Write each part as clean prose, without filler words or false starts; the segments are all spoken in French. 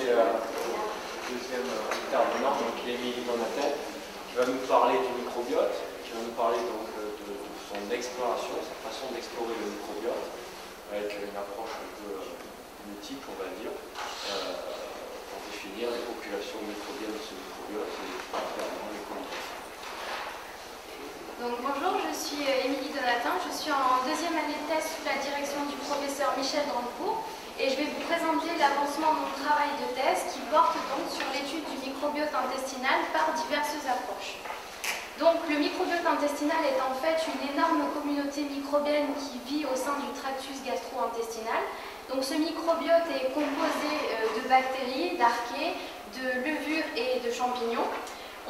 passer au deuxième intervenant, donc Émilie Donatin, qui va nous parler du microbiote, qui va nous parler donc de son exploration, sa façon d'explorer le microbiote, avec une approche un peu mythique, on va dire, pour définir les populations microbiennes de ce microbiote et particulièrement les colonies. Donc, bonjour, je suis Émilie Donatin, je suis en deuxième année de thèse sous la direction du professeur Michel Drancourt et je vais vous présenter l'avancement de mon travail de thèse qui porte donc sur l'étude du microbiote intestinal par diverses approches. Donc le microbiote intestinal est en fait une énorme communauté microbienne qui vit au sein du tractus gastro-intestinal. Donc ce microbiote est composé de bactéries, d'archées, de levures et de champignons.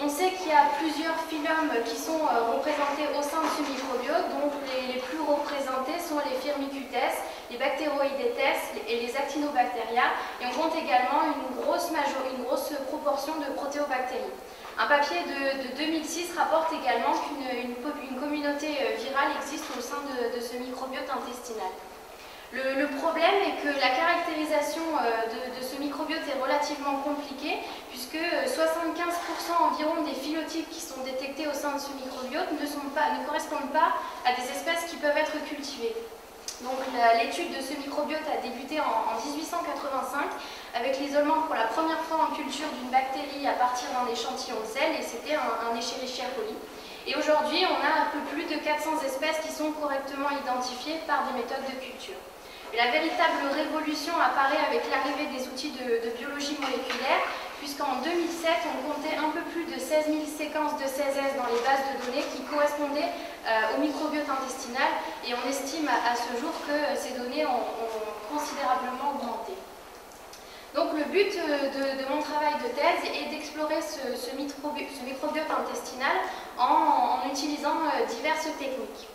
On sait qu'il y a plusieurs phylums qui sont représentés au sein de ce microbiote, donc les plus représentés sont les Firmicutes, les Bacteroidetes et les Actinobacteria, et on compte également une grosse proportion de protéobactéries. Un papier de 2006 rapporte également qu'une communauté virale existe au sein de ce microbiote intestinal. Le problème est que la caractérisation de ce microbiote est relativement compliquée puisque 75% environ des phylotypes qui sont détectés au sein de ce microbiote ne correspondent pas à des espèces qui peuvent être cultivées. Donc l'étude de ce microbiote a débuté en 1885 avec l'isolement pour la première fois en culture d'une bactérie à partir d'un échantillon de sel et c'était un Escherichia coli. Et aujourd'hui on a un peu plus de 400 espèces qui sont correctement identifiées par des méthodes de culture. Et la véritable révolution apparaît avec l'arrivée des outils de biologie moléculaire, puisqu'en 2007, on comptait un peu plus de 16 000 séquences de 16S dans les bases de données qui correspondaient au microbiote intestinal, et on estime à ce jour que ces données ont considérablement augmenté. Donc le but de mon travail de thèse est d'explorer ce microbiote intestinal en utilisant diverses techniques.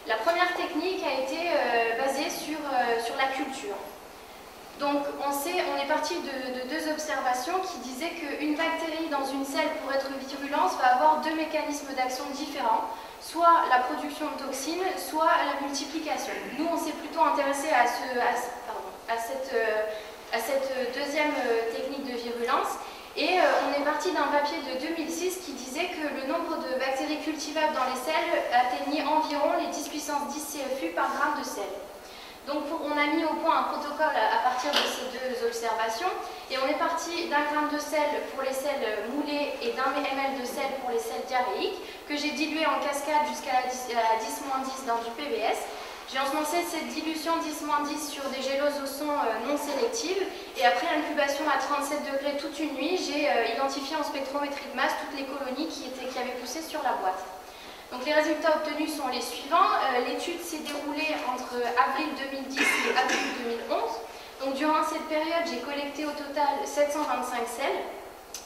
La première technique a été basée sur la culture. Donc on est parti de deux observations qui disaient qu'une bactérie dans une cellule pour être virulente va avoir deux mécanismes d'action différents, soit la production de toxines, soit la multiplication. Nous on s'est plutôt intéressé à cette deuxième technique de virulence. Et on est parti d'un papier de 2006 qui disait que le nombre de bactéries cultivables dans les selles atteignait environ les 10 puissance 10 CFU par gramme de sel. Donc on a mis au point un protocole à partir de ces deux observations et on est parti d'un gramme de sel pour les sels moulées et d'un ml de sel pour les sels diarrhéiques que j'ai dilué en cascade jusqu'à la 10-10 dans du PBS. J'ai ensemencé cette dilution 10-10 sur des géloses au son non sélectives et après incubation à 37 degrés toute une nuit, j'ai identifié en spectrométrie de masse toutes les colonies qui avaient poussé sur la boîte. Donc les résultats obtenus sont les suivants. L'étude s'est déroulée entre avril 2010 et avril 2011. Donc durant cette période, j'ai collecté au total 725 selles.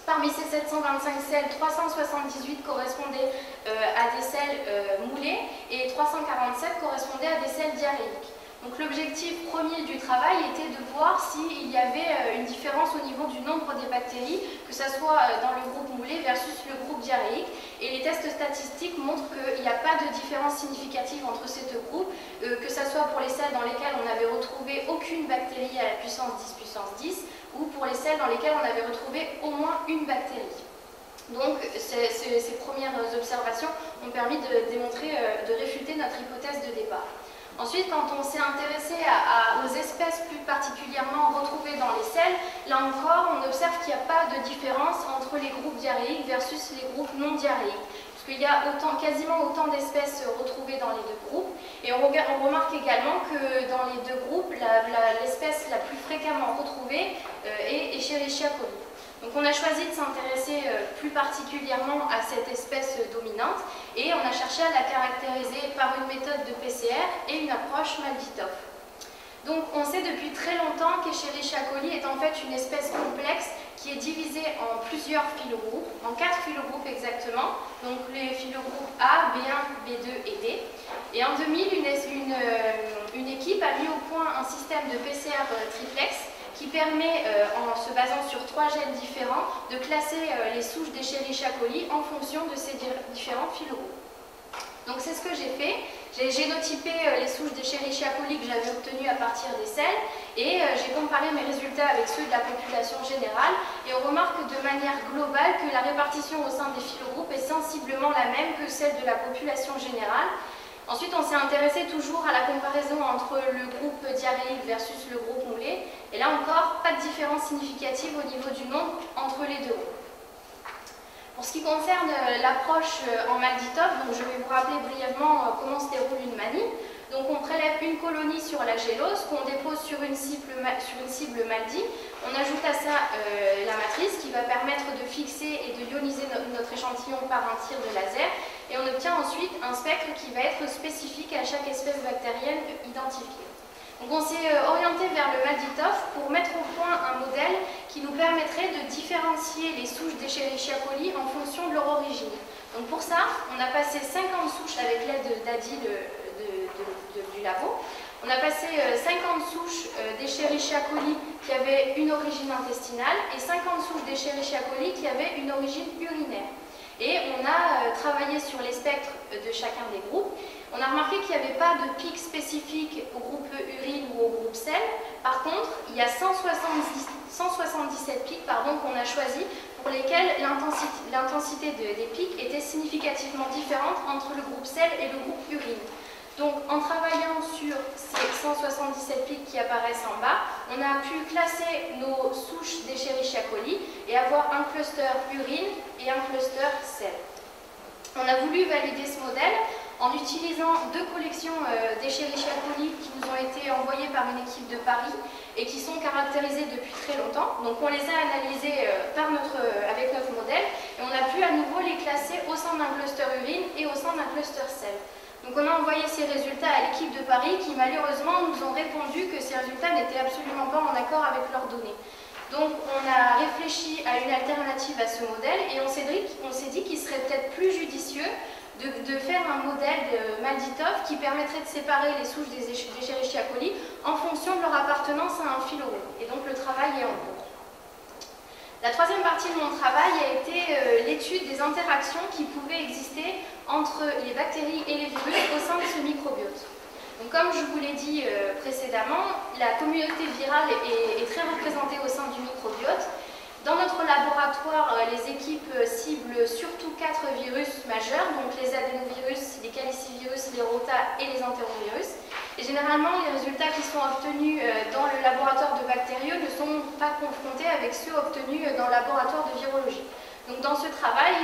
Parmi ces 725 selles, 378 correspondaient à des selles moulées et 347 correspondaient à des selles diarrhéiques. Donc l'objectif premier du travail était de voir s'il y avait une différence au niveau du nombre des bactéries, que ce soit dans le groupe moulé versus le groupe diarrhéique. Et les tests statistiques montrent qu'il n'y a pas de différence significative entre ces deux groupes, que ce soit pour les selles dans lesquelles on n'avait retrouvé aucune bactérie à la puissance 10 puissance 10, ou pour les selles dans lesquelles on avait retrouvé au moins une bactérie. Donc ces premières observations ont permis de démontrer, de réfuter notre hypothèse de départ. Ensuite, quand on s'est intéressé aux espèces plus particulièrement retrouvées dans les selles, là encore, on observe qu'il n'y a pas de différence entre les groupes diarrhéiques versus les groupes non diarrhéiques. Puisqu'il y a quasiment autant d'espèces retrouvées dans les deux groupes. Et on remarque également que dans les deux groupes, l'espèce la plus fréquemment retrouvée est Escherichia coli. Donc on a choisi de s'intéresser plus particulièrement à cette espèce dominante et on a cherché à la caractériser par une méthode de PCR et une approche Malvitov. Donc on sait depuis très longtemps qu'Escherichia coli est en fait une espèce complexe qui est divisée en plusieurs phylogroupes, en 4 phylogroupes exactement, donc les phylogroupes A, B1, B2 et D. Et en 2000, une équipe a mis au point un système de PCR triplex qui permet, en se basant sur 3 gènes différents, de classer les souches d'Escherichia coli en fonction de ces différents phylogroupes. Donc c'est ce que j'ai fait. J'ai génotypé les souches d'Escherichia coli que j'avais obtenues à partir des selles et j'ai comparé mes résultats avec ceux de la population générale et on remarque de manière globale que la répartition au sein des phylogroupes est sensiblement la même que celle de la population générale. Ensuite, on s'est intéressé toujours à la comparaison entre le groupe diarrhéique versus le groupe moulé et là encore, pas de différence significative au niveau du nombre entre les deux groupes. Pour ce qui concerne l'approche en MALDI-TOF, donc je vais vous rappeler brièvement comment se déroule une manie. Donc on prélève une colonie sur la gélose qu'on dépose sur une cible MALDI. On ajoute à ça la matrice qui va permettre de fixer et de ioniser notre échantillon par un tir de laser. Et on obtient ensuite un spectre qui va être spécifique à chaque espèce bactérienne identifiée. Donc on s'est orienté vers le MALDI-TOF pour mettre au point un modèle qui nous permettrait de différencier les souches d'Escherichia coli en fonction de leur origine. Donc pour ça, on a passé 50 souches avec l'aide d'Adi du labo. On a passé 50 souches d'Escherichia coli qui avaient une origine intestinale et 50 souches d'Escherichia coli qui avaient une origine urinaire. Et on a travaillé sur les spectres de chacun des groupes. On a remarqué qu'il n'y avait pas de pic spécifique au groupe urine ou au groupe sel. Par contre, il y a 177 pics qu'on a choisis pour lesquels l'intensité des pics était significativement différente entre le groupe sel et le groupe urine. Donc, en travaillant sur ces 177 pics qui apparaissent en bas, on a pu classer nos souches d'Escherichia coli et avoir un cluster urine et un cluster sel. On a voulu valider ce modèle en utilisant deux collections d'Escherichia coli qui nous ont été envoyées par une équipe de Paris et qui sont caractérisées depuis très longtemps. Donc on les a analysées avec notre modèle et on a pu à nouveau les classer au sein d'un cluster urine et au sein d'un cluster sel. Donc on a envoyé ces résultats à l'équipe de Paris qui malheureusement nous ont répondu que ces résultats n'étaient absolument pas en accord avec leurs données. Donc on a réfléchi à une alternative à ce modèle et on s'est dit qu'il serait peut-être plus judicieux de faire un modèle de MALDI-TOF qui permettrait de séparer les souches d'Escherichia coli en fonction de leur appartenance à un phylogroupe. Et donc le travail est en cours. La troisième partie de mon travail a été l'étude des interactions qui pouvaient exister entre les bactéries et les virus au sein de ce microbiote. Donc, comme je vous l'ai dit précédemment, la communauté virale est très représentée au sein du microbiote. Dans notre laboratoire, les équipes ciblent surtout 4 virus majeurs, donc les adénovirus, les calicivirus, les rota et les entérovirus. Et généralement, les résultats qui sont obtenus dans le laboratoire de bactérieux ne sont pas confrontés avec ceux obtenus dans le laboratoire de virologie. Donc dans ce travail,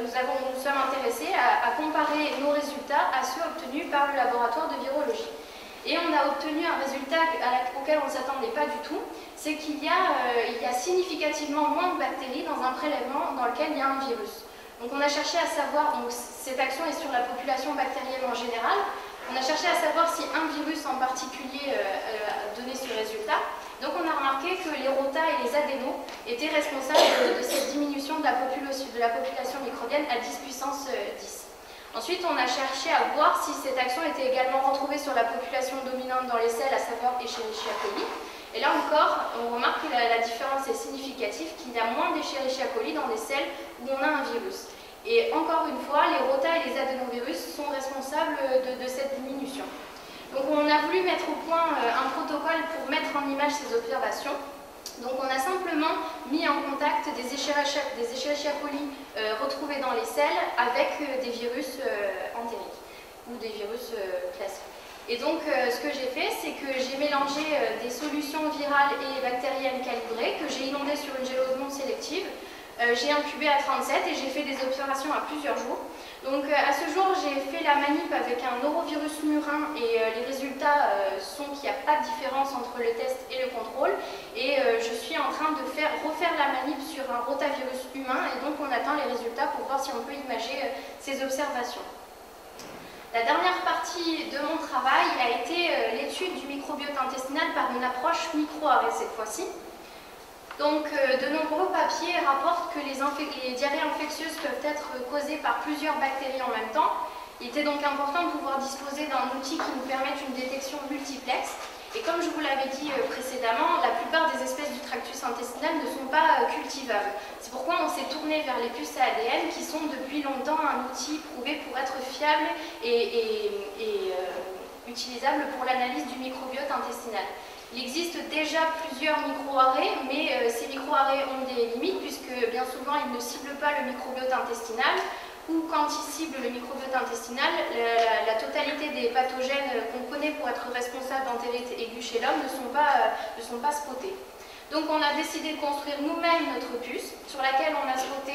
nous sommes intéressés à comparer nos résultats à ceux obtenus par le laboratoire de virologie. Et on a obtenu un résultat auquel on ne s'attendait pas du tout, c'est qu'il y a significativement moins de bactéries dans un prélèvement dans lequel il y a un virus. Donc on a cherché à savoir, donc cette action est sur la population bactérienne en général, on a cherché à savoir si un virus en particulier donnait ce résultat. Donc on a remarqué que les rota et les adénos étaient responsables de cette diminution de la population microbienne à 10 puissance 10. Ensuite, on a cherché à voir si cette action était également retrouvée sur la population dominante dans les selles, à savoir Escherichia coli. Et là encore, on remarque que la différence est significative, qu'il y a moins d'Escherichia coli dans les selles où on a un virus. Et encore une fois, les rota et les adénovirus sont responsables de cette diminution. Donc on a voulu mettre au point un protocole pour mettre en image ces observations. Donc on a simplement mis en contact des Escherichia coli retrouvés dans les selles avec des virus entériques ou des virus classiques. Et donc ce que j'ai fait, c'est que j'ai mélangé des solutions virales et bactériennes calibrées que j'ai inondées sur une gélose non sélective. J'ai incubé à 37 et j'ai fait des observations à plusieurs jours. Donc à ce jour, j'ai fait la manip avec un norovirus murin et les résultats sont qu'il n'y a pas de différence entre le test et le contrôle. Et je suis en train de refaire la manip sur un rotavirus humain et donc on attend les résultats pour voir si on peut imager ces observations. La dernière partie de mon travail a été l'étude du microbiote intestinal par une approche micro-arrêt cette fois-ci. Donc, de nombreux papiers rapportent que les diarrhées infectieuses peuvent être causées par plusieurs bactéries en même temps. Il était donc important de pouvoir disposer d'un outil qui nous permette une détection multiplexe. Et comme je vous l'avais dit précédemment, la plupart des espèces du tractus intestinal ne sont pas cultivables. C'est pourquoi on s'est tourné vers les puces à ADN qui sont depuis longtemps un outil prouvé pour être fiable et utilisable pour l'analyse du microbiote intestinal. Il existe déjà plusieurs micro-arrêts, mais ces micro-arrêts ont des limites puisque bien souvent ils ne ciblent pas le microbiote intestinal, ou quand ils ciblent le microbiote intestinal, la totalité des pathogènes qu'on connaît pour être responsables d'entérite aiguë chez l'homme ne sont pas spotés. Donc on a décidé de construire nous-mêmes notre puce, sur laquelle on a spoté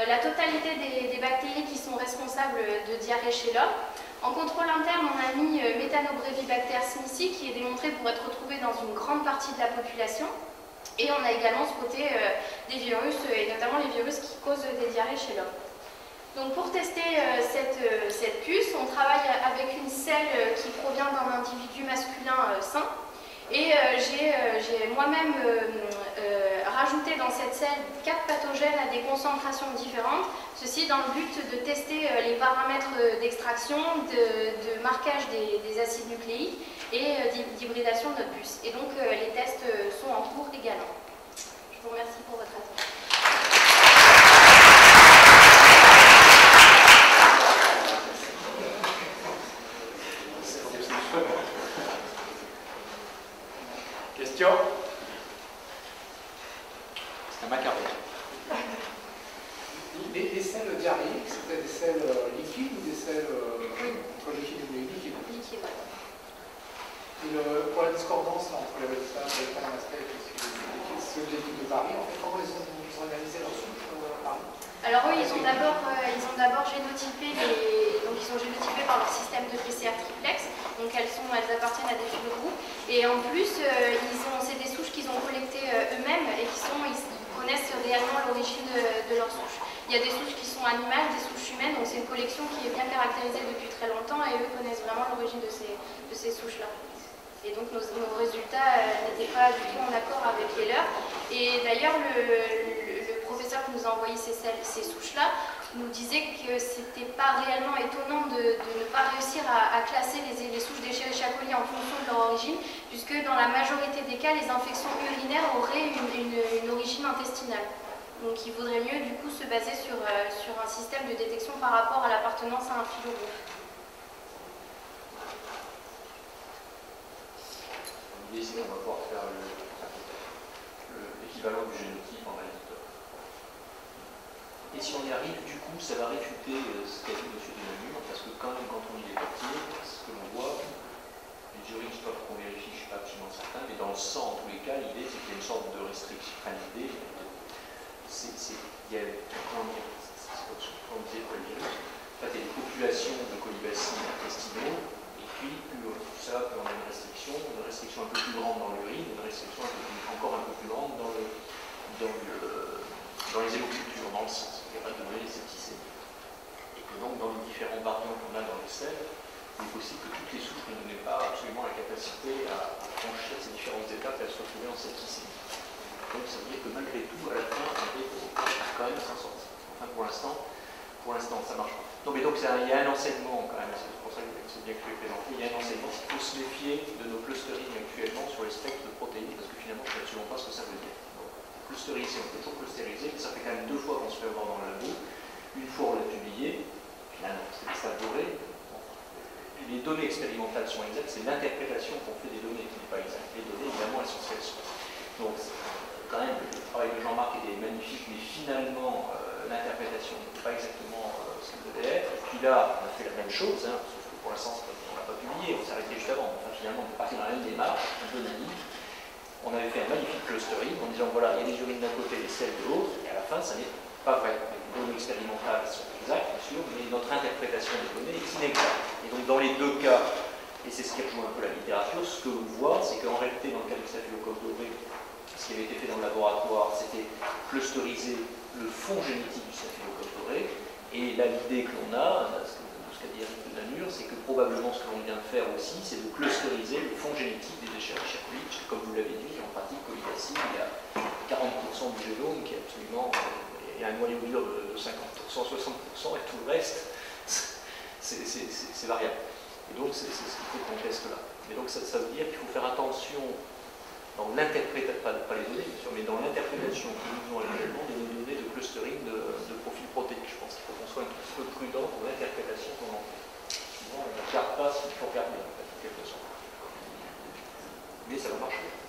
la totalité des bactéries qui sont responsables de diarrhée chez l'homme. En contrôle interne, on a mis Methanobrevibacter smithii, qui est démontré pour être retrouvé dans une grande partie de la population. Et on a également spoté des virus, et notamment les virus qui causent des diarrhées chez l'homme. Donc pour tester cette puce, on travaille avec une selle qui provient d'un individu masculin sain. Et j'ai moi-même rajouté dans cette selle 4 pathogènes à des concentrations différentes, ceci dans le but de tester les paramètres d'extraction, de marquage des acides nucléiques et d'hybridation de notre puce. Et donc les tests sont en cours également. Je vous remercie pour votre attention. Question? C'est un macaron. Les selles diarrhéiques, c'était des selles liquides ou des selles entre liquide et liquide? Liquide. Et pour la discordance entre les résultats et les aspects, c'est l'objectif de Paris. En fait, comment ils ont organisé leur souche à Paris? Alors eux, ils ont d'abord génotypé donc ils sont génotypés par leur système de PCR triplex, donc elles appartiennent à des phylogroues, et en plus c'est des souches qu'ils ont collectées eux-mêmes et ils connaissent réellement l'origine de leurs souches. Il y a des souches qui sont animales, des souches humaines, donc c'est une collection qui est bien caractérisée depuis très longtemps et eux connaissent vraiment l'origine de ces souches-là. Et donc nos résultats n'étaient pas du tout en accord avec les leurs. Et d'ailleurs, le professeur qui nous a envoyé ces souches-là nous disait que c'était pas réellement étonnant de ne pas réussir à classer les souches d'Escherichia coli en fonction de leur origine, puisque dans la majorité des cas, les infections urinaires auraient une origine intestinale. Donc il vaudrait mieux du coup se baser sur un système de détection par rapport à l'appartenance à un phylogroupe. L'idée, c'est qu'on va pouvoir faire l'équivalent du génotype en résultat. Et si on y arrive, du coup, ça va réfuter ce qu'a dit M. Delamure, parce que quand même, quand on lit les papiers, ce que l'on voit, les juristes doivent qu'on vérifie, je ne suis pas absolument certain, mais dans le sang, en tous les cas, l'idée, c'est qu'il y a une sorte de restriction. Enfin, l'idée, il y a, comment dire, on disait pour le virus, en fait, il y a des populations de colibacilles intestinaux, et puis tout ça peut en avoir une restriction un peu plus grande dans l'urine, une restriction encore un peu plus grande dans les hémocultures, dans le sang, ce qui va donner les septicémies. Et que donc, dans les différents variants qu'on a dans les selles, il est possible que toutes les souches ne donnaient pas absolument la capacité à franchir ces différentes étapes et à se retrouver en septicémie. Donc ça veut dire que malgré tout, à la fin, on arrive quand même à s'en sortir. Enfin, pour l'instant, ça marche pas. Non, mais donc il y a un enseignement quand même, c'est pour ça que c'est bien que tu l'aies présenté, il y a un enseignement, il faut se méfier de nos clusterings actuellement sur les spectres de protéines, parce que finalement, je ne sais absolument pas ce que ça veut dire. Donc, clusteriser, on peut toujours clusteriser, mais ça fait quand même 2 fois qu'on se fait avoir dans le labo. Une fois, on l'a publié, finalement, c'est des stades dorés. Les données expérimentales sont exactes, c'est l'interprétation qu'on fait des données qui n'est pas exacte. Les données, évidemment, elles sont ce qu'elles sont. Donc, quand même, le travail de Jean-Marc est magnifique, mais finalement, l'interprétation n'est pas exactement ce qu'elle devait être. Et puis là, on a fait la même chose, hein, sauf que pour l'instant, on ne l'a pas publié, on s'est arrêté juste avant. Enfin, finalement, on est parti dans la même démarche, un peu naïve. On avait fait un magnifique clustering en disant voilà, il y a des urines d'un côté et des selles de l'autre, et à la fin, ça n'est pas vrai. Les données expérimentales sont exactes, bien sûr, mais notre interprétation des données est inexacte. Et donc, dans les 2 cas, et c'est ce qui rejoint un peu la littérature, ce que l'on voit, c'est qu'en réalité, dans le cas du staphylocoque doré, ce qui avait été fait dans le laboratoire, c'était clusteriser le fond génétique du staphylocoque doré. Et là, l'idée que l'on a, ce qu'a dit Eric Delamure, c'est que probablement ce que l'on vient de faire aussi, c'est de clusteriser le fond génétique des Escherichia coli, puisque comme vous l'avez dit, en pratique, colibacille, il y a 40% du génome qui est absolument. Il y a un noyau dur de 50%, 60%, et tout le reste, c'est variable. Et donc, c'est ce qu'il faut qu'on teste là. Et donc ça veut dire qu'il faut faire attention dans l'interprétation, pas les données bien sûr, mais dans l'interprétation que nous faisons actuellement des données de clustering de profils protéiques. Je pense qu'il faut qu'on soit un petit peu prudent dans l'interprétation qu'on en fait. Souvent on ne regarde pas ce qu'il faut regarder en fait, en quelque sorte. Mais ça va marcher.